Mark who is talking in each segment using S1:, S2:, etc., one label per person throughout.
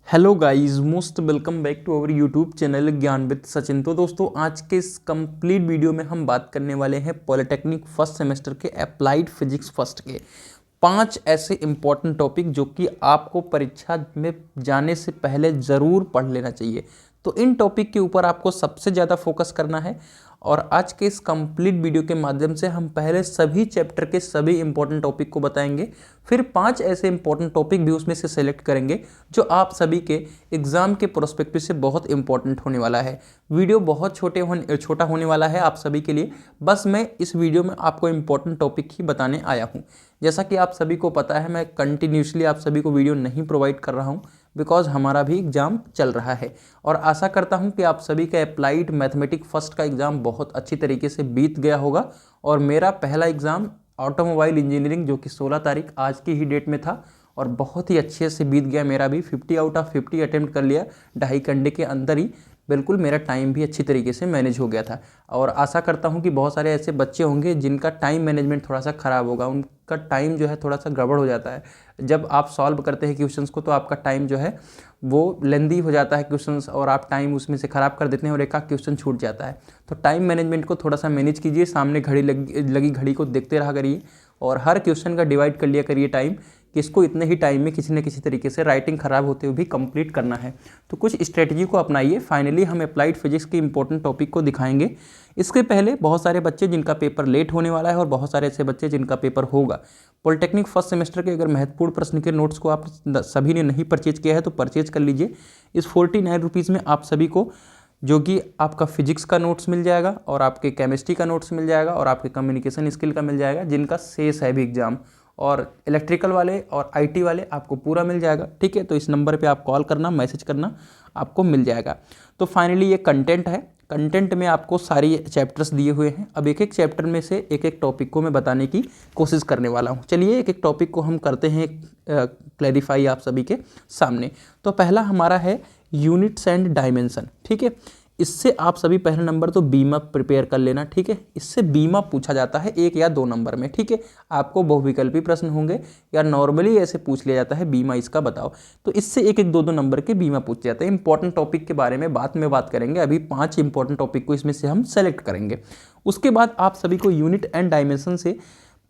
S1: Hello guys, most welcome back to our YouTube channel Gyan with Sachin. तो दोस्तों, आज के इस कंप्लीट वीडियो में हम बात करने वाले हैं पॉलिटेक्निक फर्स्ट सेमेस्टर के अप्लाइड फिजिक्स फर्स्ट के 5 ऐसे इंपॉर्टेंट टॉपिक जो कि आपको परीक्षा में जाने से पहले ज़रूर पढ़ लेना चाहिए। तो इन टॉपिक के ऊपर आपको सबसे ज़्यादा फोकस करना है और आज के इस कंप्लीट वीडियो के माध्यम से हम पहले सभी चैप्टर के सभी इंपॉर्टेंट टॉपिक को बताएंगे, फिर 5 ऐसे इंपॉर्टेंट टॉपिक भी उसमें से सेलेक्ट करेंगे जो आप सभी के एग्जाम के प्रोस्पेक्टिव से बहुत इंपॉर्टेंट होने वाला है। वीडियो बहुत छोटा होने वाला है आप सभी के लिए। बस मैं इस वीडियो में आपको इंपॉर्टेंट टॉपिक ही बताने आया हूँ। जैसा कि आप सभी को पता है, मैं कंटिन्यूसली आप सभी को वीडियो नहीं प्रोवाइड कर रहा हूँ बिकॉज हमारा भी एग्ज़ाम चल रहा है और आशा करता हूं कि आप सभी का अप्लाइड मैथमेटिक्स फर्स्ट का एग्ज़ाम बहुत अच्छी तरीके से बीत गया होगा। और मेरा पहला एग्ज़ाम ऑटोमोबाइल इंजीनियरिंग जो कि 16 तारीख आज की ही डेट में था और बहुत ही अच्छे से बीत गया। मेरा भी 50 आउट ऑफ 50 अटेम्प्ट कर लिया 2.5 घंटे के अंदर ही। बिल्कुल मेरा टाइम भी अच्छी तरीके से मैनेज हो गया था और आशा करता हूं कि बहुत सारे ऐसे बच्चे होंगे जिनका टाइम मैनेजमेंट थोड़ा सा ख़राब होगा। उनका टाइम जो है थोड़ा सा गड़बड़ हो जाता है। जब आप सॉल्व करते हैं क्वेश्चंस को तो आपका टाइम जो है वो लेंदी हो जाता है क्वेश्चंस और आप टाइम उसमें से ख़राब कर देते हैं और एक आध क्वेश्चन छूट जाता है। तो टाइम मैनेजमेंट को थोड़ा सा मैनेज कीजिए, सामने घड़ी लगी घड़ी को देखते रहा करिए और हर क्वेश्चन का डिवाइड कर लिया करिए टाइम कि इसको इतने ही टाइम में किसी न किसी तरीके से राइटिंग ख़राब होते हुए भी कंप्लीट करना है। तो कुछ स्ट्रेटजी को अपनाइए। फाइनली हम अप्लाइड फिजिक्स के इंपॉर्टेंट टॉपिक को दिखाएंगे। इसके पहले बहुत सारे बच्चे जिनका पेपर लेट होने वाला है और बहुत सारे ऐसे बच्चे जिनका पेपर होगा। पॉलिटेक्निक फर्स्ट सेमेस्टर के अगर महत्वपूर्ण प्रश्न के नोट्स को आप सभी ने नहीं परचेज किया है तो परचेज कर लीजिए। इस 49 रुपीज़ में आप सभी को जो कि आपका फिजिक्स का नोट्स मिल जाएगा और आपके केमिस्ट्री का नोट्स मिल जाएगा और आपके कम्युनिकेशन स्किल का मिल जाएगा जिनका शेष है भी एग्जाम, और इलेक्ट्रिकल वाले और आईटी वाले आपको पूरा मिल जाएगा। ठीक है, तो इस नंबर पे आप कॉल करना, मैसेज करना, आपको मिल जाएगा। तो फाइनली ये कंटेंट है। कंटेंट में आपको सारी चैप्टर्स दिए हुए हैं। अब एक एक चैप्टर में से एक एक टॉपिक को मैं बताने की कोशिश करने वाला हूँ। चलिए एक एक टॉपिक को हम करते हैं क्लैरिफाई आप सभी के सामने। तो पहला हमारा है यूनिट्स एंड डायमेंशन। ठीक है, इससे आप सभी पहले नंबर तो बीमा प्रिपेयर कर लेना। ठीक है, इससे बीमा पूछा जाता है 1 या 2 नंबर में। ठीक है, आपको बहुविकल्पी प्रश्न होंगे या नॉर्मली ऐसे पूछ लिया जाता है बीमा इसका बताओ, तो इससे 1-1, 2-2 नंबर के बीमा पूछ जाता है। इंपॉर्टेंट टॉपिक के बारे में बाद में बात करेंगे। अभी 5 इंपॉर्टेंट टॉपिक को इसमें से हम सेलेक्ट करेंगे। उसके बाद आप सभी को यूनिट एंड डायमेंशन से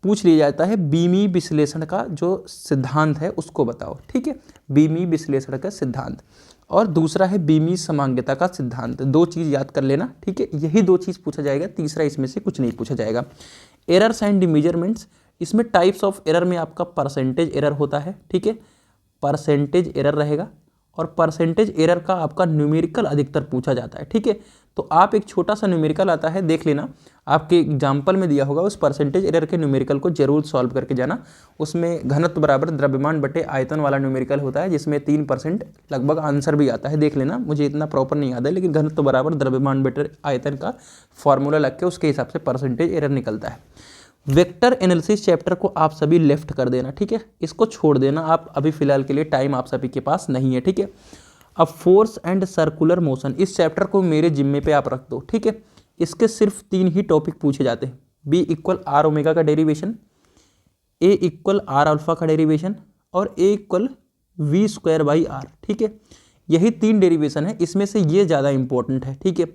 S1: पूछ लिया जाता है बीमी विश्लेषण का जो सिद्धांत है उसको बताओ। ठीक है, बीमी विश्लेषण का सिद्धांत और दूसरा है बीमी समांगता का सिद्धांत। 2 चीज़ याद कर लेना। ठीक है, यही 2 चीज़ पूछा जाएगा, तीसरा इसमें से कुछ नहीं पूछा जाएगा। एरर्स एंड मेजरमेंट्स, इसमें टाइप्स ऑफ एरर में आपका परसेंटेज एरर होता है। ठीक है, परसेंटेज एरर रहेगा और परसेंटेज एरर का आपका न्यूमेरिकल अधिकतर पूछा जाता है। ठीक है, तो आप एक छोटा सा न्यूमेरिकल आता है, देख लेना, आपके एग्जाम्पल में दिया होगा, उस परसेंटेज एरर के न्यूमेरिकल को जरूर सॉल्व करके जाना। उसमें घनत्व बराबर द्रव्यमान बटे आयतन वाला न्यूमेरिकल होता है जिसमें 3% लगभग आंसर भी आता है, देख लेना। मुझे इतना प्रॉपर नहीं याद है लेकिन घनत्व बराबर द्रव्यमान बटे आयतन का फॉर्मूला लग के उसके हिसाब से परसेंटेज एरर निकलता है। वेक्टर एनालिसिस चैप्टर को आप सभी लेफ्ट कर देना। ठीक है, इसको छोड़ देना आप, अभी फिलहाल के लिए टाइम आप सभी के पास नहीं है। ठीक है, अब फोर्स एंड सर्कुलर मोशन, इस चैप्टर को मेरे जिम्मे पे आप रख दो। ठीक है, इसके सिर्फ 3 ही टॉपिक पूछे जाते हैं। बी इक्वल आर ओमेगा का derivation, A equal R alpha का डेरिवेशन और A equal V square by R. ठीक है, यही 3 डेरिवेशन है, इसमें से ये ज़्यादा इंपॉर्टेंट है। ठीक है,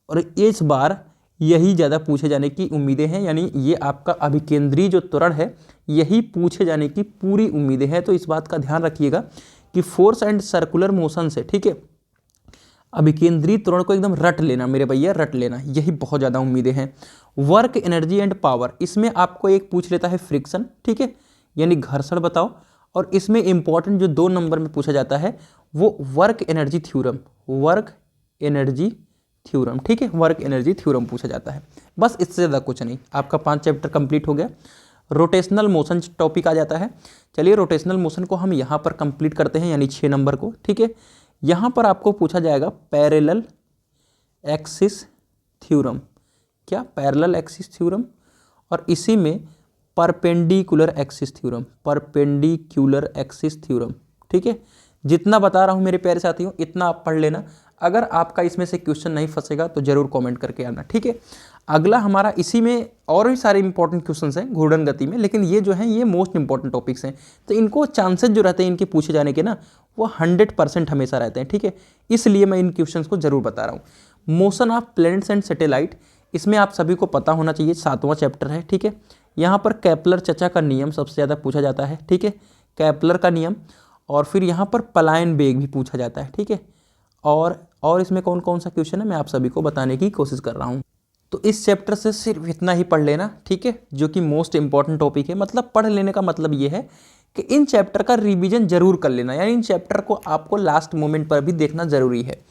S1: और इस बार यही ज़्यादा पूछे जाने की उम्मीदें हैं, यानी ये आपका अभिकेंद्रीय जो त्वरण है यही पूछे जाने की पूरी उम्मीदें हैं। तो इस बात का ध्यान रखिएगा कि फोर्स एंड सर्कुलर मोशन से, ठीक है, अभिकेंद्रीय त्वरण को एकदम रट लेना मेरे भैया, रट लेना, यही बहुत ज़्यादा उम्मीदें हैं। वर्क एनर्जी एंड पावर, इसमें आपको एक पूछ लेता है फ्रिक्शन। ठीक है, यानी घर्षण बताओ, और इसमें इंपॉर्टेंट जो 2 नंबर में पूछा जाता है वो work energy theorem, work energy theorem. ठीक है, वर्क एनर्जी थ्योरम पूछा जाता है। बस इससे ज़्यादा कुछ नहीं। आपका 5 चैप्टर कंप्लीट हो गया। रोटेशनल मोशन टॉपिक आ जाता है। चलिए रोटेशनल मोशन को हम यहाँ पर कंप्लीट करते हैं, यानी 6 नंबर को। ठीक है, यहाँ पर आपको पूछा जाएगा पैरेलल एक्सिस थ्योरम। क्या? पैरेलल एक्सिस थ्योरम, और इसी में perpendicular axis theorem, perpendicular axis theorem. ठीक है, जितना बता रहा हूँ मेरे प्यारे साथियों इतना आप पढ़ लेना। अगर आपका इसमें से क्वेश्चन नहीं फंसेगा तो जरूर कमेंट करके आना, ठीक है। अगला हमारा इसी में और भी सारे इंपॉर्टेंट क्वेश्चंस हैं घूर्णन गति में, लेकिन ये जो हैं ये मोस्ट इंपॉर्टेंट टॉपिक्स हैं, तो इनको चांसेस जो रहते हैं इनके पूछे जाने के ना वो 100% हमेशा रहते हैं, ठीक है। इसलिए मैं इन क्वेश्चंस को जरूर बता रहा हूँ। Motion of planets and satellite, इसमें आप सभी को पता होना चाहिए, 7वां चैप्टर है, ठीक है। यहाँ पर केपलर चचा का नियम सबसे ज़्यादा पूछा जाता है, ठीक है, केपलर का नियम। और फिर यहाँ पर पलायन वेग भी पूछा जाता है, ठीक है। और इसमें कौन कौन सा क्वेश्चन है मैं आप सभी को बताने की कोशिश कर रहा हूँ। तो इस चैप्टर से सिर्फ इतना ही पढ़ लेना, ठीक है, जो कि मोस्ट इंपॉर्टेंट टॉपिक है। मतलब पढ़ लेने का मतलब ये है कि इन चैप्टर का रिवीजन जरूर कर लेना, यानी इन चैप्टर को आपको लास्ट मोमेंट पर भी देखना जरूरी है।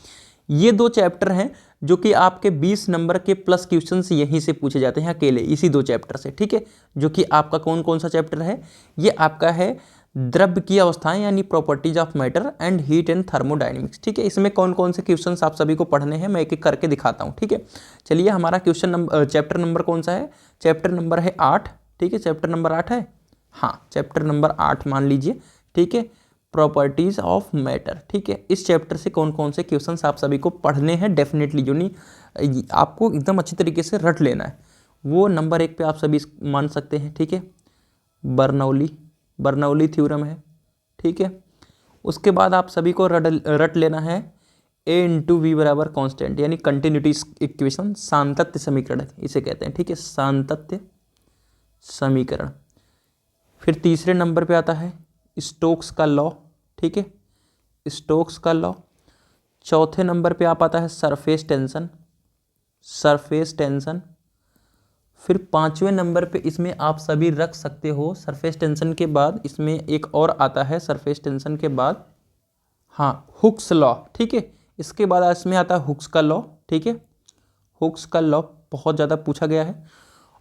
S1: ये 2 चैप्टर हैं जो कि आपके 20 नंबर के प्लस क्वेश्चंस यहीं से पूछे जाते हैं अकेले, इसी 2 चैप्टर से, ठीक है। जो कि आपका कौन कौन सा चैप्टर है, ये आपका है द्रव्य की अवस्थाएं यानी properties of matter and heat and thermodynamics, ठीक है। इसमें कौन कौन से क्वेश्चंस आप सभी को पढ़ने हैं मैं एक एक करके दिखाता हूँ, ठीक है। चलिए, हमारा क्वेश्चन नंबर चैप्टर नंबर कौन सा है, चैप्टर नंबर है 8, ठीक है। चैप्टर नंबर 8 है, हाँ चैप्टर नंबर 8 मान लीजिए, ठीक है, प्रॉपर्टीज ऑफ मैटर, ठीक है। इस चैप्टर से कौन कौन से क्वेश्चंस आप सभी को पढ़ने हैं डेफिनेटली, जो नहीं आपको एकदम अच्छी तरीके से रट लेना है, वो नंबर 1 पे आप सभी मान सकते हैं, ठीक है। बर्नौली थ्योरम है, ठीक है। उसके बाद आप सभी को रट लेना है A × V बराबर कॉन्स्टेंट यानी कंटिन्यूटी इक्वेशन, सातत्य समीकरण इसे कहते हैं, ठीक है, सातत्य समीकरण। फिर तीसरे नंबर पे आता है स्टोक्स का लॉ, ठीक है, स्टोक्स का लॉ। चौथे नंबर पे आप आता है सरफेस टेंशन। फिर 5वें नंबर पे इसमें आप सभी रख सकते हो सरफेस टेंशन के बाद इसमें एक और आता है, सरफेस टेंशन के बाद हाँ हुक्स लॉ, ठीक है। इसके बाद इसमें आता है हुक्स का लॉ, ठीक है, हुक्स का लॉ बहुत ज़्यादा पूछा गया है।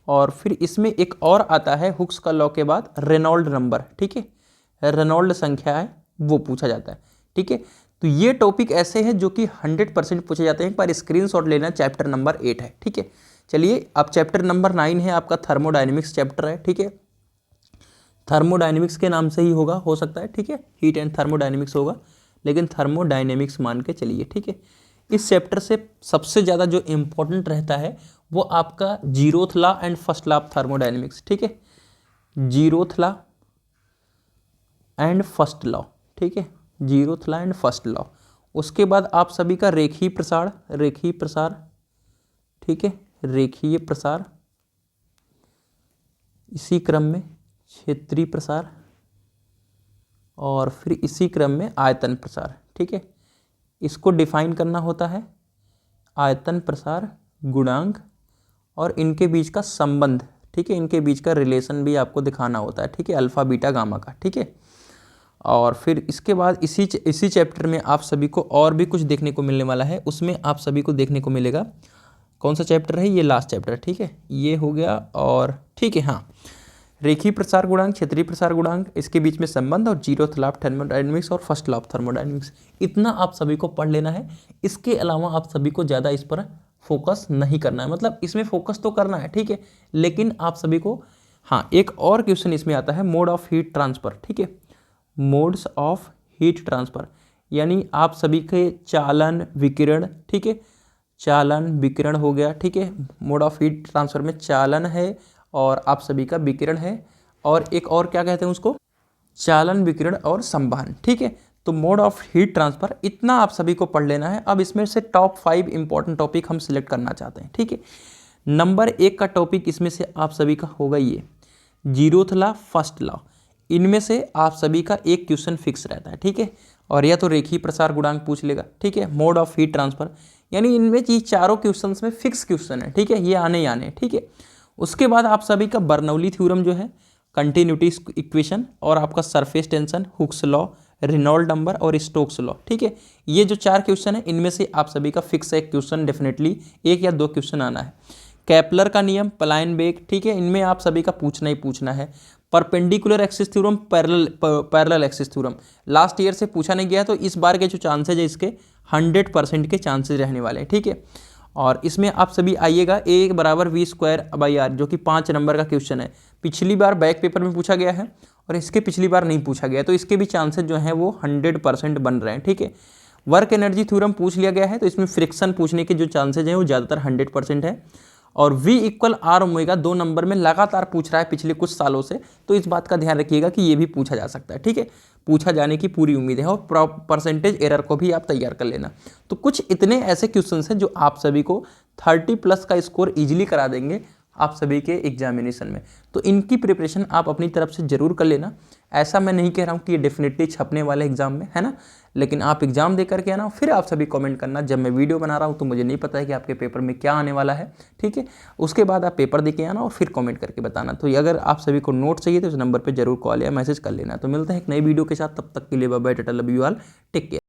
S1: और फिर इसमें एक और आता है हुक्स का लॉ के बाद रेनॉल्ड नंबर, ठीक है, रेनॉल्ड संख्या है वो पूछा जाता है, ठीक है। तो ये टॉपिक ऐसे हैं जो कि 100% पूछे जाते हैं। एक बार स्क्रीनशॉट लेना, चैप्टर नंबर 8 है, ठीक है। चलिए, अब चैप्टर नंबर 9 है आपका थर्मोडायनेमिक्स चैप्टर है, ठीक है। थर्मोडायनेमिक्स के नाम से ही होगा, हो सकता है, ठीक है, हीट एंड थर्मोडायनेमिक्स होगा, लेकिन थर्मोडायनेमिक्स मान के चलिए, ठीक है। इस चैप्टर से सबसे ज़्यादा जो इम्पोर्टेंट रहता है वो आपका zeroth law and first law of thermodynamics, ठीक है, zeroth law and first law, ठीक है, zeroth law and first law. उसके बाद आप सभी का रेखीय प्रसार, ठीक है, रेखीय प्रसार। इसी क्रम में क्षेत्रीय प्रसार और फिर इसी क्रम में आयतन प्रसार, ठीक है। इसको डिफाइन करना होता है आयतन प्रसार गुणांक और इनके बीच का संबंध, ठीक है, इनके बीच का रिलेशन भी आपको दिखाना होता है, ठीक है, अल्फा बीटा गामा का, ठीक है। और फिर इसके बाद इसी चैप्टर में आप सभी को और भी कुछ देखने को मिलने वाला है। उसमें आप सभी को देखने को मिलेगा, कौन सा चैप्टर है, ये लास्ट चैप्टर, ठीक है, ये हो गया। और ठीक है, हाँ, रेखीय प्रसार गुणांक, क्षेत्रीय प्रसार गुणांक, इसके बीच में संबंध और जीरोथ लॉ ऑफ थर्मोडायनेमिक्स और फर्स्ट लॉ ऑफ थर्मोडायनेमिक्स, इतना आप सभी को पढ़ लेना है। इसके अलावा आप सभी को ज़्यादा इस पर फोकस नहीं करना है, मतलब इसमें फोकस तो करना है, ठीक है, लेकिन आप सभी को हाँ एक और क्वेश्चन इसमें आता है मोड ऑफ हीट ट्रांसफर, ठीक है, मोड्स ऑफ हीट ट्रांसफर, यानी आप सभी के चालन विकिरण, ठीक है, चालन विकिरण हो गया, ठीक है। मोड ऑफ हीट ट्रांसफर में चालन है और आप सभी का विकिरण है, और एक और क्या कहते हैं उसको, चालन विकिरण और संवहन, ठीक है। तो मोड ऑफ हीट ट्रांसफर, इतना आप सभी को पढ़ लेना है। अब इसमें से टॉप 5 इंपॉर्टेंट टॉपिक हम सिलेक्ट करना चाहते हैं, ठीक है। नंबर 1 का टॉपिक इसमें से आप सभी का होगा ये जीरोथ लॉ फर्स्ट लॉ। इनमें से आप सभी का एक क्वेश्चन फिक्स रहता है, ठीक है, और या तो रेखीय प्रसार गुणांक पूछ लेगा, ठीक है, मोड ऑफ हीट ट्रांसफर, यानी इनमें ये चारों क्वेश्चंस में फिक्स क्वेश्चन है, ठीक है, ये आने ही आने, ठीक है। उसके बाद आप सभी का बर्नौली थ्योरम जो है, कंटिन्यूटी इक्वेशन और आपका surface tension, Hooke's law, Reynold number और स्टोक्स लॉ, ठीक है। ये जो 4 क्वेश्चन है इनमें से आप सभी का फिक्स एक क्वेश्चन डेफिनेटली 1 या 2 क्वेश्चन आना है। केपलर का नियम, पलायन वेग, ठीक है, इनमें आप सभी का पूछना ही पूछना है। Perpendicular axis theorem, parallel axis theorem last year से पूछा नहीं गया, तो इस बार के जो चांसेज है इसके 100% के चांसेज रहने वाले हैं, ठीक है। और इसमें आप सभी आइएगा A बराबर V²/R, जो कि 5 नंबर का क्वेश्चन है। पिछली बार बैक पेपर में पूछा गया है और इसके पिछली बार नहीं पूछा गया, तो इसके भी चांसेस जो हैं वो 100% बन रहे हैं, ठीक है। वर्क एनर्जी थ्योरम पूछ लिया गया है, तो इसमें फ्रिक्शन पूछने के जो चांसेज हैं वो ज़्यादातर 100% है। और V equal R omega 2 number में लगातार पूछ रहा है पिछले कुछ सालों से, तो इस बात का ध्यान रखिएगा कि ये भी पूछा जा सकता है, ठीक है, पूछा जाने की पूरी उम्मीद है। और परसेंटेज एरर को भी आप तैयार कर लेना। तो कुछ इतने ऐसे क्वेश्चंस हैं जो आप सभी को 30+ का स्कोर इजीली करा देंगे आप सभी के एग्जामिनेशन में। तो इनकी प्रिपरेशन आप अपनी तरफ से जरूर कर लेना। ऐसा मैं नहीं कह रहा हूँ कि ये डेफिनेटली छपने वाले एग्जाम में, है ना, लेकिन आप एग्जाम दे करके आना, फिर आप सभी कमेंट करना। जब मैं वीडियो बना रहा हूँ तो मुझे नहीं पता है कि आपके पेपर में क्या आने वाला है, ठीक है। उसके बाद आप पेपर दे के आना और फिर कमेंट करके बताना। तो अगर आप सभी को नोट चाहिए तो इस नंबर पर जरूर कॉल या मैसेज कर लेना। तो मिलते हैं एक नई वीडियो के साथ, तब तक के लिए bye bye, tata, love you all, take care.